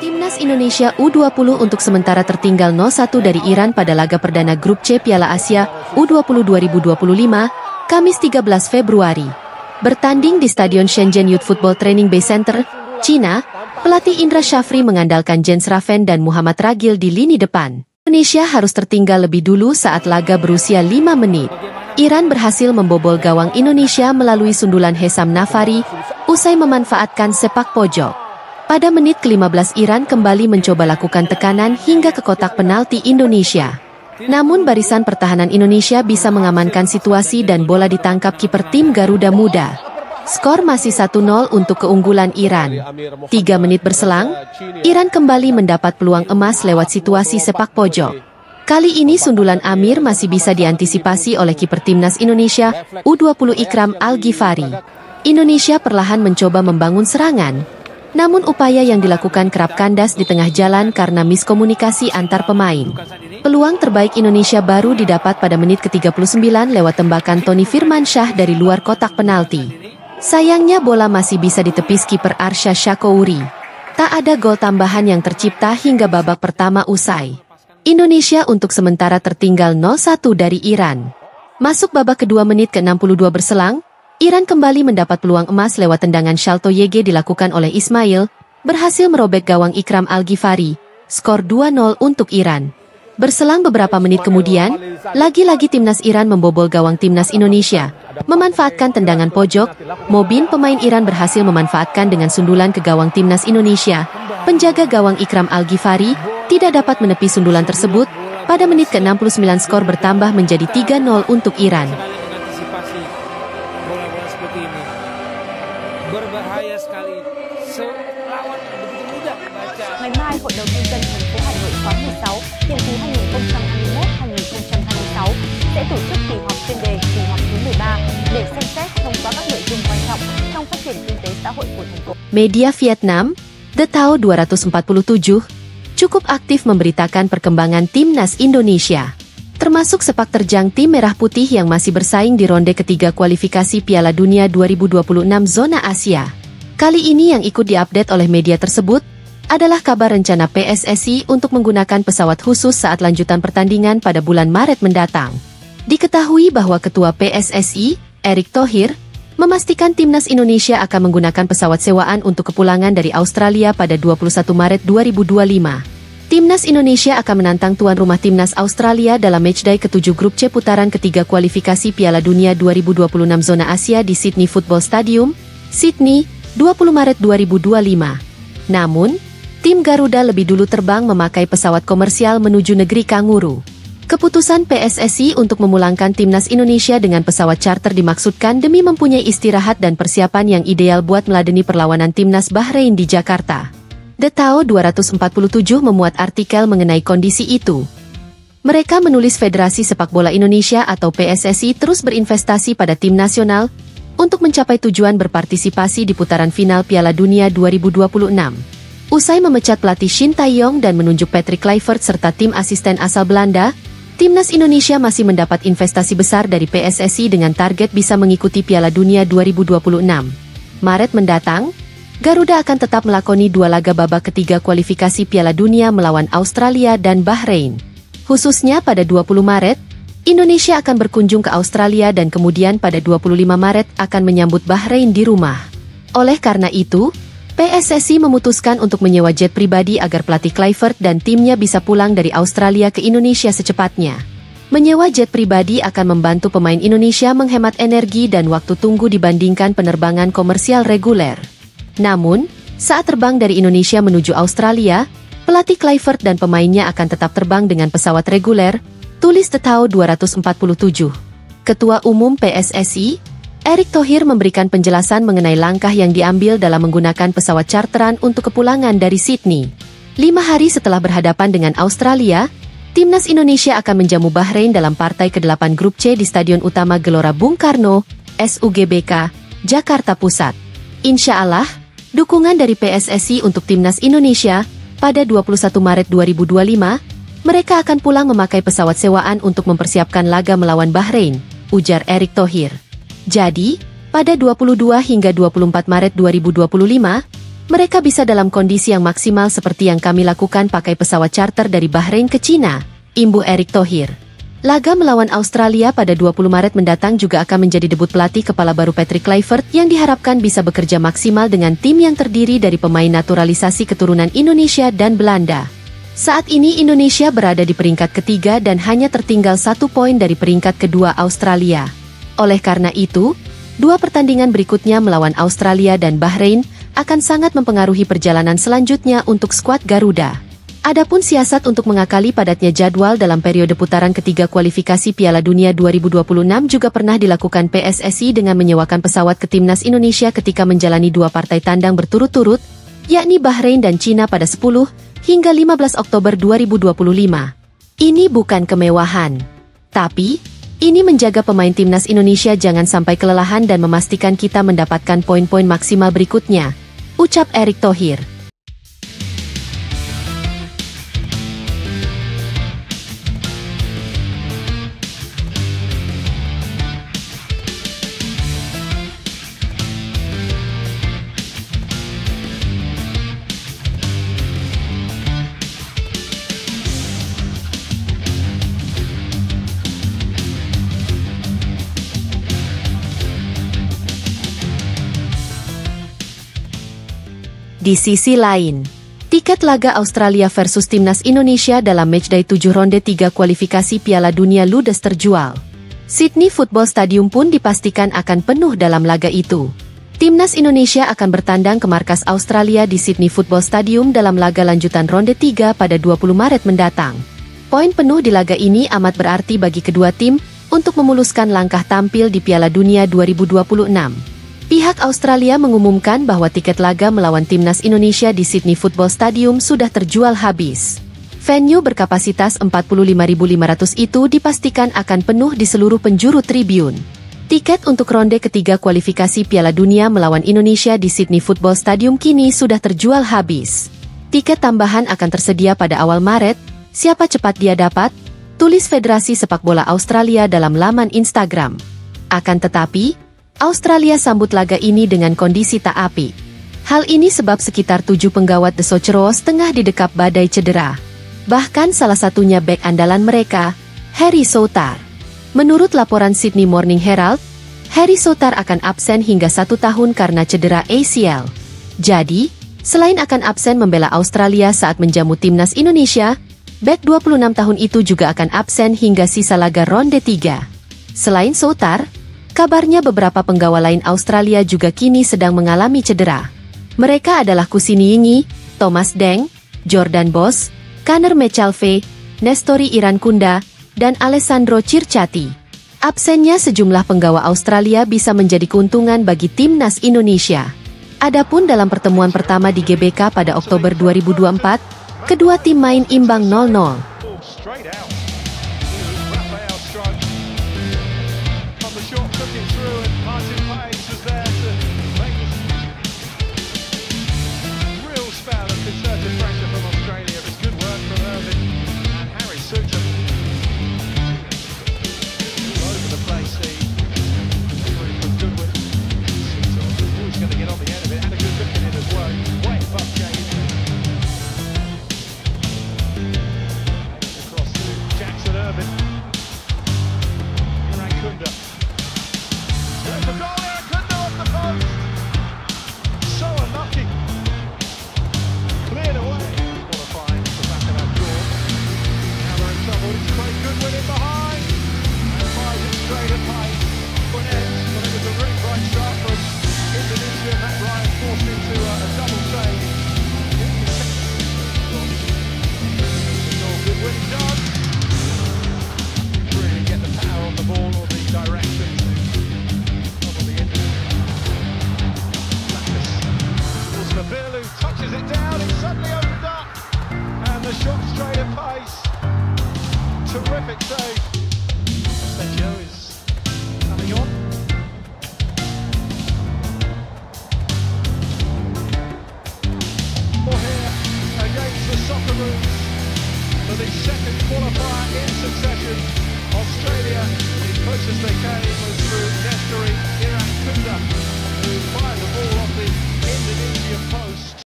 Timnas Indonesia U20 untuk sementara tertinggal 0-1 dari Iran pada laga perdana Grup C Piala Asia U20 2025, Kamis 13 Februari. Bertanding di Stadion Shenzhen Youth Football Training Base Center, China, pelatih Indra Shafri mengandalkan Jens Raven dan Muhammad Ragil di lini depan. Indonesia harus tertinggal lebih dulu saat laga berusia 5 menit. Iran berhasil membobol gawang Indonesia melalui sundulan Hesam Nafari, usai memanfaatkan sepak pojok. Pada menit ke-15 Iran kembali mencoba lakukan tekanan hingga ke kotak penalti Indonesia. Namun barisan pertahanan Indonesia bisa mengamankan situasi dan bola ditangkap kiper tim Garuda Muda. Skor masih 1-0 untuk keunggulan Iran. 3 menit berselang, Iran kembali mendapat peluang emas lewat situasi sepak pojok. Kali ini sundulan Amir masih bisa diantisipasi oleh kiper timnas Indonesia, U20 Ikram Al-Ghifari. Indonesia perlahan mencoba membangun serangan. Namun upaya yang dilakukan kerap kandas di tengah jalan karena miskomunikasi antar pemain. Peluang terbaik Indonesia baru didapat pada menit ke-39 lewat tembakan Tony Firmansyah dari luar kotak penalti. Sayangnya bola masih bisa ditepis kiper Arsya Shakouri. Tak ada gol tambahan yang tercipta hingga babak pertama usai. Indonesia untuk sementara tertinggal 0-1 dari Iran. Masuk babak kedua menit ke-62 berselang, Iran kembali mendapat peluang emas lewat tendangan Shalto Yege dilakukan oleh Ismail, berhasil merobek gawang Ikram Al-Ghifari, skor 2-0 untuk Iran. Berselang beberapa menit kemudian, lagi-lagi timnas Iran membobol gawang timnas Indonesia. Memanfaatkan tendangan pojok, Mobin pemain Iran berhasil memanfaatkan dengan sundulan ke gawang timnas Indonesia. Penjaga gawang Ikram Al-Ghifari tidak dapat menepis sundulan tersebut. Pada menit ke-69 skor bertambah menjadi 3-0 untuk Iran. Berbahaya sekali. Lawan begitu mudah membaca. Ngày mai, Hội đồng Nhân dân thành phố Hà Nội khóa 16, nhiệm kỳ 2021-2026 sẽ tổ chức kỳ họp chuyên đề kỳ họp thứ 13 để xem xét thông qua các nội dung quan trọng trong phát triển kinh tế xã hội của thành phố. Media Vietnam, The Tao 247, cukup aktif memberitakan perkembangan timnas Indonesia. Termasuk sepak terjang tim Merah Putih yang masih bersaing di ronde ketiga kualifikasi Piala Dunia 2026 zona Asia. Kali ini yang ikut diupdate oleh media tersebut adalah kabar rencana PSSI untuk menggunakan pesawat khusus saat lanjutan pertandingan pada bulan Maret mendatang. Diketahui bahwa Ketua PSSI, Erick Thohir, memastikan timnas Indonesia akan menggunakan pesawat sewaan untuk kepulangan dari Australia pada 21 Maret 2025. Timnas Indonesia akan menantang tuan rumah timnas Australia dalam matchday ke-7 Grup C putaran ketiga kualifikasi Piala Dunia 2026 zona Asia di Sydney Football Stadium, Sydney, 20 Maret 2025. Namun, tim Garuda lebih dulu terbang memakai pesawat komersial menuju negeri Kanguru. Keputusan PSSI untuk memulangkan timnas Indonesia dengan pesawat charter dimaksudkan demi mempunyai istirahat dan persiapan yang ideal buat meladeni perlawanan timnas Bahrain di Jakarta. The Tao 247 memuat artikel mengenai kondisi itu. Mereka menulis Federasi Sepak Bola Indonesia atau PSSI terus berinvestasi pada tim nasional untuk mencapai tujuan berpartisipasi di putaran final Piala Dunia 2026. Usai memecat pelatih Shin Tae-yong dan menunjuk Patrick Kluivert serta tim asisten asal Belanda, timnas Indonesia masih mendapat investasi besar dari PSSI dengan target bisa mengikuti Piala Dunia 2026. Maret mendatang, Garuda akan tetap melakoni 2 laga babak ketiga kualifikasi Piala Dunia melawan Australia dan Bahrain. Khususnya pada 20 Maret, Indonesia akan berkunjung ke Australia dan kemudian pada 25 Maret akan menyambut Bahrain di rumah. Oleh karena itu, PSSI memutuskan untuk menyewa jet pribadi agar pelatih Kluivert dan timnya bisa pulang dari Australia ke Indonesia secepatnya. Menyewa jet pribadi akan membantu pemain Indonesia menghemat energi dan waktu tunggu dibandingkan penerbangan komersial reguler. Namun, saat terbang dari Indonesia menuju Australia, pelatih Kluivert dan pemainnya akan tetap terbang dengan pesawat reguler, tulis The Tao 247. Ketua Umum PSSI, Erick Thohir memberikan penjelasan mengenai langkah yang diambil dalam menggunakan pesawat charteran untuk kepulangan dari Sydney. 5 hari setelah berhadapan dengan Australia, timnas Indonesia akan menjamu Bahrain dalam partai ke-8 Grup C di Stadion Utama Gelora Bung Karno, SUGBK, Jakarta Pusat. Insya Allah, dukungan dari PSSI untuk timnas Indonesia, pada 21 Maret 2025, mereka akan pulang memakai pesawat sewaan untuk mempersiapkan laga melawan Bahrain, ujar Erick Thohir. Jadi, pada 22 hingga 24 Maret 2025, Mereka bisa dalam kondisi yang maksimal seperti yang kami lakukan pakai pesawat charter dari Bahrain ke Cina, imbuh Erick Thohir. Laga melawan Australia pada 20 Maret mendatang juga akan menjadi debut pelatih kepala baru Patrick Kluivert yang diharapkan bisa bekerja maksimal dengan tim yang terdiri dari pemain naturalisasi keturunan Indonesia dan Belanda. Saat ini Indonesia berada di peringkat ketiga dan hanya tertinggal 1 poin dari peringkat kedua Australia. Oleh karena itu, 2 pertandingan berikutnya melawan Australia dan Bahrain akan sangat mempengaruhi perjalanan selanjutnya untuk skuad Garuda. Adapun siasat untuk mengakali padatnya jadwal dalam periode putaran ketiga kualifikasi Piala Dunia 2026 juga pernah dilakukan PSSI dengan menyewakan pesawat ke timnas Indonesia ketika menjalani 2 partai tandang berturut-turut, yakni Bahrain dan Cina pada 10 hingga 15 Oktober 2025. Ini bukan kemewahan, tapi ini menjaga pemain timnas Indonesia jangan sampai kelelahan dan memastikan kita mendapatkan poin-poin maksimal berikutnya, ucap Erick Thohir. Di sisi lain, tiket laga Australia versus timnas Indonesia dalam matchday 7 ronde 3 kualifikasi Piala Dunia ludes terjual. Sydney Football Stadium pun dipastikan akan penuh dalam laga itu. Timnas Indonesia akan bertandang ke markas Australia di Sydney Football Stadium dalam laga lanjutan ronde 3 pada 20 Maret mendatang. Poin penuh di laga ini amat berarti bagi kedua tim untuk memuluskan langkah tampil di Piala Dunia 2026. Pihak Australia mengumumkan bahwa tiket laga melawan timnas Indonesia di Sydney Football Stadium sudah terjual habis. Venue berkapasitas 45.500 itu dipastikan akan penuh di seluruh penjuru tribun. Tiket untuk ronde ketiga kualifikasi Piala Dunia melawan Indonesia di Sydney Football Stadium kini sudah terjual habis. Tiket tambahan akan tersedia pada awal Maret, siapa cepat dia dapat, tulis Federasi Sepak Bola Australia dalam laman Instagram. Akan tetapi, Australia sambut laga ini dengan kondisi tak apik. Hal ini sebab sekitar 7 penggawat The Socceroos tengah didekap badai cedera. Bahkan salah satunya bek andalan mereka, Harry Souttar. Menurut laporan Sydney Morning Herald, Harry Souttar akan absen hingga 1 tahun karena cedera ACL. Jadi, selain akan absen membela Australia saat menjamu timnas Indonesia, bek 26 tahun itu juga akan absen hingga sisa laga ronde 3. Selain Souttar, kabarnya beberapa penggawa lain Australia juga kini sedang mengalami cedera. Mereka adalah Kusini Yingi, Thomas Deng, Jordan Boss, Conor McAlvey, Nestori Irankunda, dan Alessandro Circati. Absennya sejumlah penggawa Australia bisa menjadi keuntungan bagi timnas Indonesia. Adapun dalam pertemuan pertama di GBK pada Oktober 2024, kedua tim main imbang 0-0.